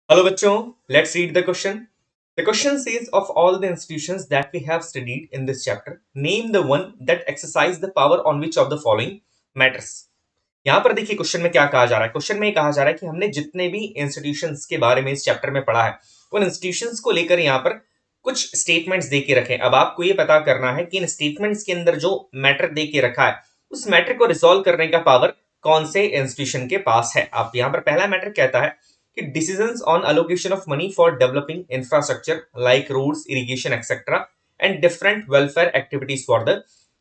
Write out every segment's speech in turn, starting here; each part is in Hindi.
Hello बच्चों, let's read the question. The question says of all the institutions that we have studied in this chapter, name the one that exercise the power on which of the following matters. यहाँ पर देखिए क्वेश्चन में क्या कहा जा रहा है। क्वेश्चन में कहा जा रहा है कि हमने जितने भी इंस्टीट्यूशंस के बारे में इस चैप्टर में पढ़ा है उन इंस्टीट्यूशंस को लेकर यहाँ पर कुछ स्टेटमेंट्स दे के रखे। अब आपको ये पता करना है कि इन स्टेटमेंट्स के अंदर जो मैटर दे के रखा है उस मैटर को रिजॉल्व करने का पावर कौन से इंस्टीट्यूशन के पास है। आप यहाँ पर पहला मैटर कहता है कि decisions on allocation of money for developing infrastructure like roads, irrigation, etc. and different welfare activities for the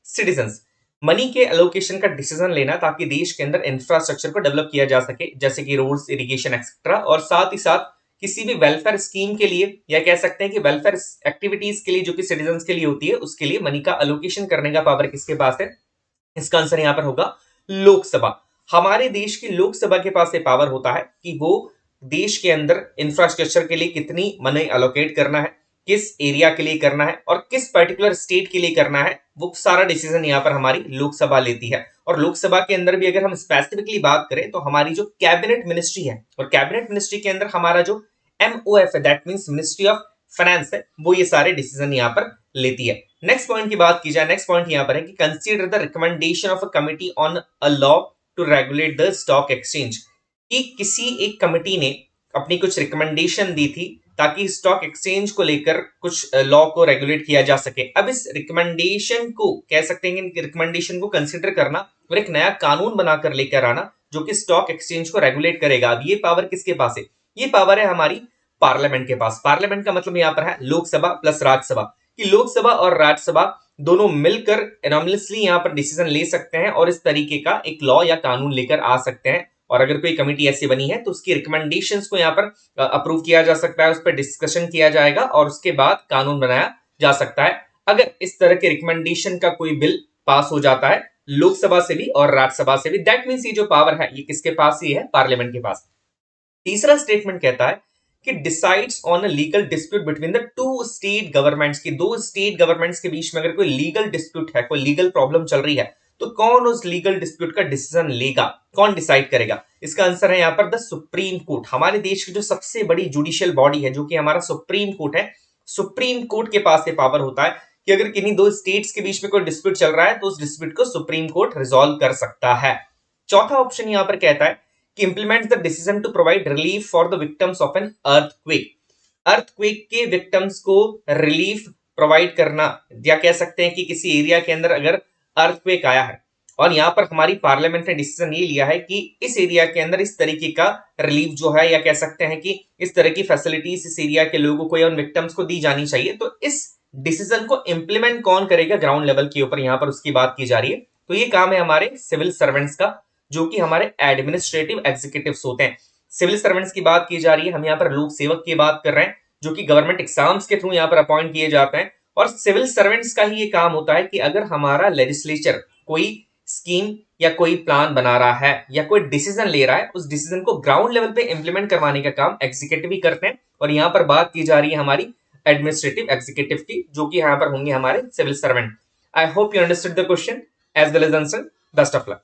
citizens. Money के एलोकेशन का डिसीजन लेना ताकि देश के अंदर इंफ्रास्ट्रक्चर को डेवलप किया जा सके, जैसे कि रोड्स, इरिगेशन एक्सेट्रा, और साथ ही साथ किसी भी वेलफेयर स्कीम के लिए या कह सकते हैं कि वेलफेयर एक्टिविटीज के लिए जो कि सिटीजंस के लिए होती है उसके लिए मनी का एलोकेशन करने का पावर किसके पास है। इसका आंसर यहाँ पर होगा लोकसभा। हमारे देश की लोकसभा के पास ये पावर होता है कि वो देश के अंदर इंफ्रास्ट्रक्चर के लिए कितनी मनी एलोकेट करना है, किस एरिया के लिए करना है और किस पर्टिकुलर स्टेट के लिए करना है, वो सारा डिसीजन यहाँ पर हमारी लोकसभा लेती है। और लोकसभा के अंदर भी अगर हम स्पेसिफिकली बात करें तो हमारी जो कैबिनेट मिनिस्ट्री है, और कैबिनेट मिनिस्ट्री के अंदर हमारा जो MOF है, that means ministry of finance है, वो ये सारे डिसीजन यहाँ पर लेती है। नेक्स्ट पॉइंट की बात की जाए, नेक्स्ट पॉइंट यहाँ पर है कि consider the recommendation of a committee on a law to regulate the stock exchange, कि किसी एक कमिटी ने अपनी कुछ रिकमेंडेशन दी थी ताकि स्टॉक एक्सचेंज को लेकर कुछ लॉ को रेगुलेट किया जा सके। अब इस रिकमेंडेशन को कह सकते हैं कि रिकमेंडेशन को कंसीडर करना और एक नया कानून बनाकर लेकर आना जो कि स्टॉक एक्सचेंज को रेगुलेट करेगा। अब ये पावर किसके पास है? ये पावर है हमारी पार्लियामेंट के पास। पार्लियामेंट का मतलब यहाँ पर है लोकसभा प्लस राज्यसभा, कि लोकसभा और राज्यसभा दोनों मिलकर एनॉमलसली यहाँ पर डिसीजन ले सकते हैं और इस तरीके का एक लॉ या कानून लेकर आ सकते हैं। और अगर कोई कमेटी ऐसी बनी है तो उसकी रिकमेंडेशंस को यहाँ पर अप्रूव किया जा सकता है, उस पर डिस्कशन किया जाएगा और उसके बाद कानून बनाया जा सकता है। अगर इस तरह के रिकमेंडेशन का कोई बिल पास हो जाता है लोकसभा से भी और राज्यसभा से भी, दैट मींस ये जो पावर है ये किसके पास ही है? पार्लियामेंट के पास। तीसरा स्टेटमेंट कहता है कि decides on a legal dispute between the two state governments, की दो स्टेट गवर्नमेंट्स के बीच में अगर कोई लीगल डिस्प्यूट है, कोई लीगल प्रॉब्लम चल रही है, तो कौन उस लीगल डिस्प्यूट का डिसीजन लेगा, कौन डिसाइड करेगा? इसका आंसर है यहाँ पर द सुप्रीम कोर्ट। हमारे देश की जो सबसे बड़ी जुडिशियल बॉडी है जो कि हमारा सुप्रीम कोर्ट है, सुप्रीम कोर्ट के पास ये पावर होता है कि अगर किन्हीं दो स्टेट्स के बीच में कोई डिस्प्यूट चल रहा है तो उस डिस्प्यूट को सुप्रीम कोर्ट रिजॉल्व कर सकता है। चौथा ऑप्शन यहाँ पर कहता है कि implements the decision to provide relief for the victims of an earthquake। earthquake के victims को रिलीफ प्रोवाइड करना, या कह सकते हैं कि किसी एरिया के अंदर अगर earthquake आया है और यहाँ पर हमारी पार्लियामेंट ने डिसीजन ये लिया है कि इस एरिया के अंदर इस तरीके का रिलीफ जो है, या कह सकते हैं कि इस तरह की फैसिलिटीज इस एरिया के लोगों को या उन विक्टिम्स को दी जानी चाहिए, तो इस डिसीजन को इंप्लीमेंट कौन करेगा ग्राउंड लेवल के ऊपर, यहाँ पर उसकी बात की जा रही है। तो ये काम है हमारे सिविल सर्वेंट्स का, जो कि हमारे एडमिनिस्ट्रेटिव एग्जीक्यूटिव्स होते हैं। सिविल सर्वेंट्स की बात की जा रही है, हम यहाँ पर लोक सेवक की बात कर रहे हैं जो कि गवर्नमेंट एग्जाम्स के थ्रू यहाँ पर अपॉइंट किए जाते हैं। और सिविल सर्वेंट्स का ही ये काम होता है कि अगर हमारा लेजिस्लेचर कोई स्कीम या कोई प्लान बना रहा है या कोई डिसीजन ले रहा है, उस डिसीजन को ग्राउंड लेवल पे इंप्लीमेंट करवाने का काम एग्जीक्यूटिव ही करते हैं। और यहाँ पर बात की जा रही है हमारी एडमिनिस्ट्रेटिव एग्जीक्यूटिव की, जो कि यहाँ पर होंगे हमारे civil servant. I hope you understood the question as well as answer. Best of luck.